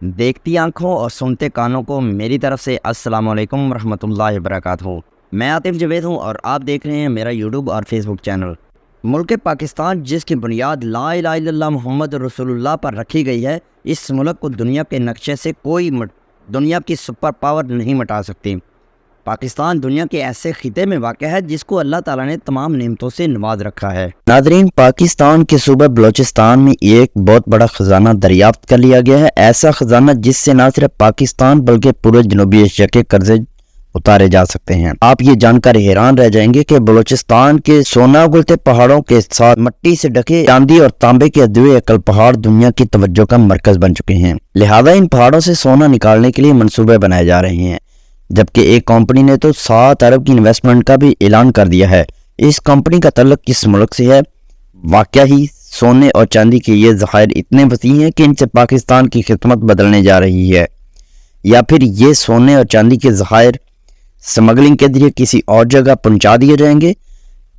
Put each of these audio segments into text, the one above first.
دیکھتی آنکھوں اور سنتے کانوں کو میری طرف سے السلام علیکم ورحمۃ اللہ وبرکاتہ۔ میں عاطف جوید ہوں اور آپ دیکھ رہے ہیں میرا یوٹیوب اور فیس بک چینل۔ ملک پاکستان جس کی بنیاد لا الہ الا اللہ محمد رسول اللہ پر رکھی گئی ہے، اس ملک کو دنیا کے نقشے سے کوئی دنیا کی سپر پاور نہیں مٹا سکتی۔ پاکستان دنیا کے ایسے خطے میں واقع ہے جس کو اللہ تعالیٰ نے تمام نعمتوں سے نواز رکھا ہے۔ ناظرین، پاکستان کے صوبہ بلوچستان میں ایک بہت بڑا خزانہ دریافت کر لیا گیا ہے، ایسا خزانہ جس سے نہ صرف پاکستان بلکہ پورے جنوبی ایشیا کے قرضے اتارے جا سکتے ہیں۔ آپ یہ جان کر حیران رہ جائیں گے کہ بلوچستان کے سونا اگلتے پہاڑوں کے ساتھ مٹی سے ڈھکے چاندی اور تانبے کے ادویہ عقل پہاڑ دنیا کی توجہ کا مرکز بن چکے ہیں، لہذا ان پہاڑوں سے سونا نکالنے کے لیے منصوبے بنائے جا رہے ہیں، جبکہ ایک کمپنی نے تو 7 ارب کی انویسٹمنٹ کا بھی اعلان کر دیا ہے۔ اس کمپنی کا تعلق کس ملک سے ہے؟ واقعہ ہی سونے اور چاندی کے یہ ذخائر اتنے وسیع ہیں کہ ان سے پاکستان کی خدمت بدلنے جا رہی ہے، یا پھر یہ سونے اور چاندی کے ذخائر سمگلنگ کے ذریعے کسی اور جگہ پہنچا دیے جائیں گے؟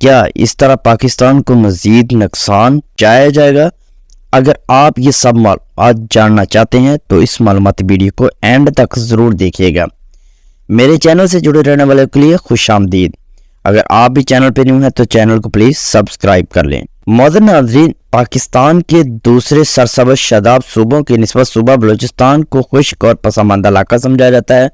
کیا اس طرح پاکستان کو مزید نقصان پہنچایا جائے گا؟ اگر آپ یہ سب معلومات جاننا چاہتے ہیں تو اس معلوماتی ویڈیو کو اینڈ تک ضرور دیکھیے گا۔ میرے چینل سے جڑے رہنے والے کے لیے خوش آمدید۔ اگر آپ بھی چینل پہ نیو ہیں تو چینل کو پلیز سبسکرائب کر لیں۔ معزز ناظرین، پاکستان کے دوسرے سرسبز شاداب صوبوں کی نسبت صوبہ بلوچستان کو خشک اور پسماندہ علاقہ سمجھا جاتا ہے،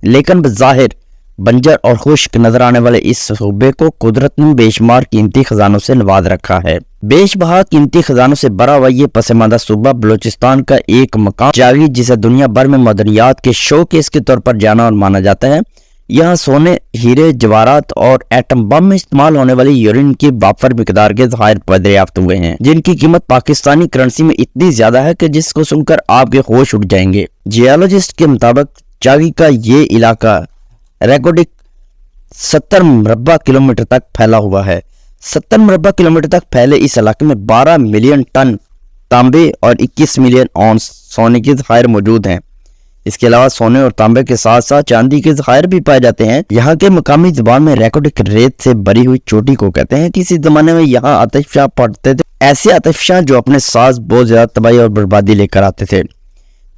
لیکن بظاہر بنجر اور خشک نظر آنے والے اس صوبے کو قدرت نے بے شمار قیمتی خزانوں سے نواز رکھا ہے۔ بیش بہا قیمتی خزانوں سے بھرا ہوا یہ پسماندہ صوبہ بلوچستان کا ایک مقام جاوی جسے دنیا بھر میں معدنیات کے شو کیس کے طور پر جانا اور مانا جاتا ہے۔ یہاں سونے، ہیرے، جواہرات اور ایٹم بم میں استعمال ہونے والی یورین کی وافر مقدار کے ذخائر دریافت ہوئے ہیں، جن کی قیمت پاکستانی کرنسی میں اتنی زیادہ ہے کہ جس کو سن کر آپ کے ہوش اٹھ جائیں گے۔ جیولوجسٹ کے مطابق چاگی کا یہ علاقہ ریکارڈک 70 مربع کلومیٹر تک پھیلا ہوا ہے۔ 70 مربع کلومیٹر تک پھیلے اس علاقے میں 12 ملین ٹن تانبے اور 21 ملین اونس سونے کے ذخائر موجود ہیں۔ اس کے علاوہ سونے اور تانبے کے ساتھ ساتھ چاندی کے ذخائر بھی پائے جاتے ہیں۔ یہاں کے مقامی زبان میں ریکارڈک ریت سے بری ہوئی چوٹی کو کہتے ہیں۔ کسی زمانے میں یہاں آتش فشاں پڑتے تھے، ایسے آتش فشاں جو اپنے ساتھ بہت زیادہ تباہی اور بربادی لے کر آتے تھے،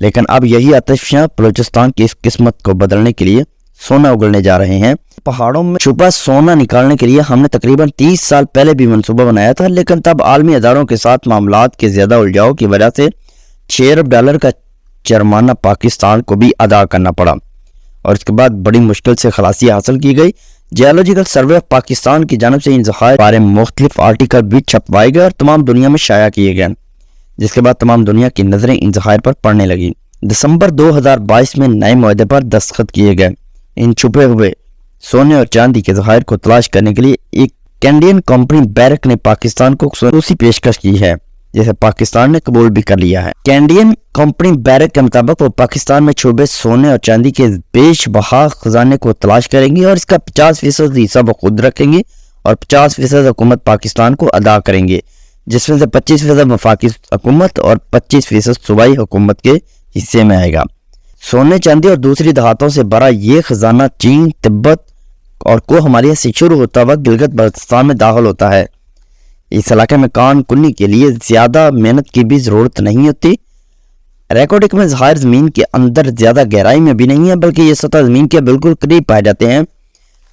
لیکن اب یہی آتش فشاں بلوچستان کی اس قسمت کو بدلنے کے لیے سونا اگلنے جا رہے ہیں۔ پہاڑوں میں چھپا سونا نکالنے کے لیے ہم نے تقریباً 30 سال پہلے بھی منصوبہ بنایا تھا، لیکن تب عالمی اداروں کے ساتھ معاملات کے زیادہ الجھاؤ کی وجہ سے $6 ارب کا جرمانہ پاکستان کو بھی ادا کرنا پڑا، اور اس کے بعد بڑی مشکل سے خلاصی حاصل کی گئی۔ جیولوجیکل سروے آف پاکستان کی جانب سے ان ذخائر بارے مختلف آرٹیکل بھی چھپوائے گئے اور تمام دنیا میں شائع کیے گئے، جس کے بعد تمام دنیا کی نظریں ان ذخائر پر پڑنے لگیں۔ دسمبر 2022 میں نئے معاہدے پر دستخط کیے گئے۔ ان چھپے ہوئے سونے اور چاندی کے ذخائر کو تلاش کرنے کے لیے ایک کینیڈین کمپنی بیرک نے پاکستان کو خصوصی پیشکش کی ہے، جسے پاکستان نے قبول بھی کر لیا ہے۔ کینیڈین کمپنی بیرک کے مطابق وہ پاکستان میں چھپے سونے اور چاندی کے بیش بہا خزانے کو تلاش کریں گے اور اس کا 50% حصہ وہ خود رکھیں گے اور 50% حکومت پاکستان کو ادا کریں گے، جس میں سے 25% وفاقی حکومت اور 25% صوبائی حکومت کے حصے میں آئے گا۔ سونے، چاندی اور دوسری دھاتوں سے بھرا یہ خزانہ چین، تبت اور کو ہمالیہ سے شروع ہوتا وقت گلگت بلتستان میں داخل ہوتا ہے۔ اس علاقے میں کان کنی کے لیے زیادہ محنت کی بھی ضرورت نہیں ہوتی۔ ریکارڈک میں ذخائر زمین کے اندر زیادہ گہرائی میں بھی نہیں ہے، بلکہ یہ سطح زمین کے بالکل قریب پائے جاتے ہیں۔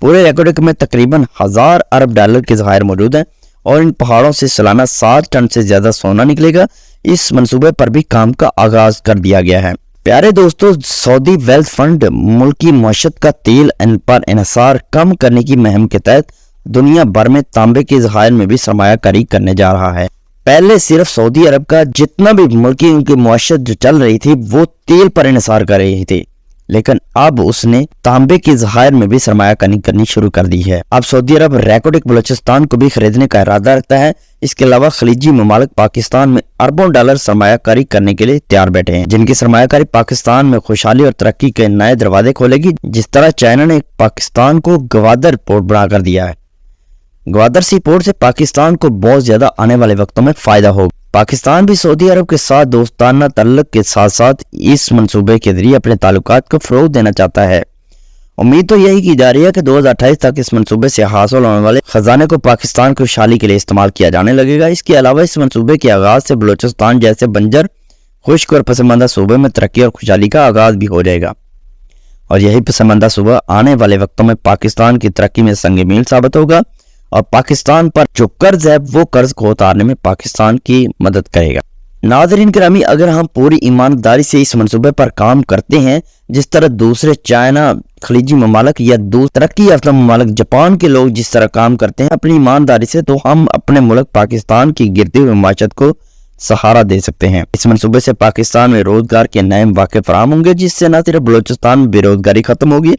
پورے ریکارڈک میں تقریباً $1000 ارب کے ذخائر موجود ہیں اور ان پہاڑوں سے سالانہ 7 ٹن سے زیادہ سونا نکلے گا۔ اس منصوبے پر بھی کام کا آغاز کر دیا گیا ہے۔ پیارے دوستو، سعودی ویلتھ فنڈ ملکی معیشت کا تیل پر انحصار کم کرنے کی مہم کے تحت دنیا بھر میں تانبے کے ذخائر میں بھی سرمایہ کاری کرنے جا رہا ہے۔ پہلے صرف سعودی عرب کا جتنا بھی ملکی ان کی معیشت جو چل رہی تھی وہ تیل پر انحصار کر رہی تھی، لیکن اب اس نے تانبے کے ذخائر میں بھی سرمایہ کاری کرنی شروع کر دی ہے۔ اب سعودی عرب ریکارڈک بلوچستان کو بھی خریدنے کا ارادہ رکھتا ہے۔ اس کے علاوہ خلیجی ممالک پاکستان میں اربوں ڈالر سرمایہ کاری کرنے کے لیے تیار بیٹھے ہیں، جن کی سرمایہ کاری پاکستان میں خوشحالی اور ترقی کے نئے دروازے کھولے گی، جس طرح چائنا نے پاکستان کو گوادر پورٹ بنا کر دیا ہے۔ گوادر سی پورٹ سے پاکستان کو بہت زیادہ آنے والے وقتوں میں فائدہ ہوگا۔ پاکستان بھی سعودی عرب کے ساتھ دوستانہ تعلق کے ساتھ ساتھ اس منصوبے کے ذریعے اپنے تعلقات کو فروغ دینا چاہتا ہے۔ امید تو یہی کی جا رہی ہے کہ 2028 تک اس منصوبے سے حاصل ہونے والے خزانے کو پاکستان کی خوشحالی کے لیے استعمال کیا جانے لگے گا۔ اس کے علاوہ اس منصوبے کے آغاز سے بلوچستان جیسے بنجر خشک اور پسماندہ صوبے میں ترقی اور خوشحالی کا آغاز بھی ہو جائے گا، اور یہی پسماندہ صوبہ آنے والے وقتوں میں پاکستان کی ترقی میں سنگ میل ثابت ہوگا، اور پاکستان پر جو قرض ہے وہ قرض کو اتارنے میں پاکستان کی مدد کرے گا۔ ناظرین گرامی، اگر ہم پوری ایمانداری سے اس منصوبے پر کام کرتے ہیں، جس طرح دوسرے چائنا، خلیجی ممالک یا ترقی یافتہ ممالک جاپان کے لوگ جس طرح کام کرتے ہیں اپنی ایمانداری سے، تو ہم اپنے ملک پاکستان کی گرتی ہوئی معیشت کو سہارا دے سکتے ہیں۔ اس منصوبے سے پاکستان میں روزگار کے نئے مواقع فراہم ہوں گے، جس سے نہ صرف بلوچستان میں بے روزگاری ختم ہوگی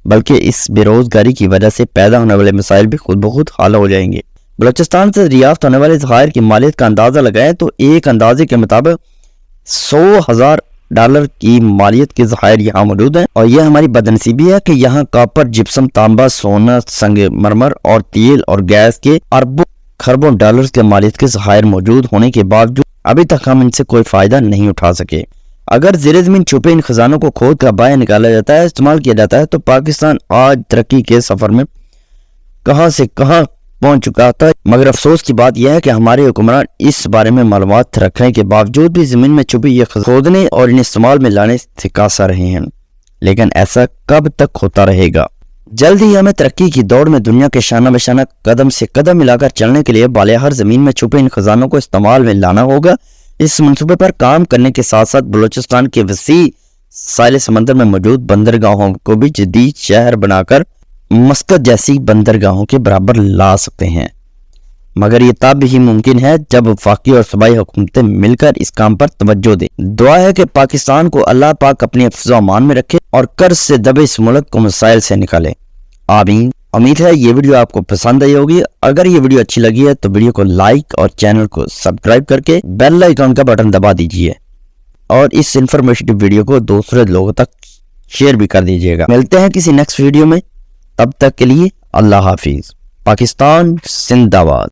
بلکہ اس بے روزگاری کی وجہ سے پیدا ہونے والے مسائل بھی خود بخود حل ہو جائیں گے۔ بلوچستان سے دریافت ہونے والے ذخائر کی مالیت کا اندازہ لگائیں تو ایک اندازے کے مطابق $100,000 کی مالیت کے ذخائر یہاں موجود ہیں، اور یہ ہماری بدنصیبی ہے کہ یہاں کاپر، جپسم، تانبا، سونا، سنگ مرمر اور تیل اور گیس کے اربوں خربوں ڈالرز کے مالیت کے ذخائر موجود ہونے کے باوجود ابھی تک ہم ان سے کوئی فائدہ نہیں اٹھا سکے۔ اگر زیر زمین چھپے ان خزانوں کو کھود کر باہر نکالا جاتا ہے، استعمال کیا جاتا ہے، تو پاکستان آج ترقی کے سفر میں کہاں سے کہاں پہنچ چکا تھا۔ مگر افسوس کی بات یہ ہے کہ ہمارے حکمران اس بارے میں معلومات رکھنے کے باوجود بھی زمین میں چھپی یہ کھودنے اور ان استعمال میں لانے سے کاسا رہے ہیں، لیکن ایسا کب تک ہوتا رہے گا؟ جلد ہی ہمیں ترقی کی دوڑ میں دنیا کے شانہ بشانہ قدم سے قدم ملا کر چلنے کے لیے بالہر زمین میں چھپے ان خزانوں کو استعمال میں لانا ہوگا۔ اس منصوبے پر کام کرنے کے ساتھ ساتھ بلوچستان کے وسیع ساحل سمندر میں موجود بندرگاہوں کو بھی جدید شہر بنا کر مسقط جیسی بندرگاہوں کے برابر لا سکتے ہیں، مگر یہ تب ہی ممکن ہے جب وفاقی اور صوبائی حکومتیں مل کر اس کام پر توجہ دیں۔ دعا ہے کہ پاکستان کو اللہ پاک اپنی حفظ و امان میں رکھے اور قرض سے دبے اس ملک کو مسائل سے نکالے، آمین۔ امید ہے یہ ویڈیو آپ کو پسند آئی ہوگی۔ اگر یہ ویڈیو اچھی لگی ہے تو ویڈیو کو لائک اور چینل کو سبسکرائب کر کے بیل آئیکن کا بٹن دبا دیجئے، اور اس انفارمیٹیو ویڈیو کو دوسرے لوگوں تک شیئر بھی کر دیجئے گا۔ ملتے ہیں کسی نیکسٹ ویڈیو میں، تب تک کے لیے اللہ حافظ۔ پاکستان زندہ باد۔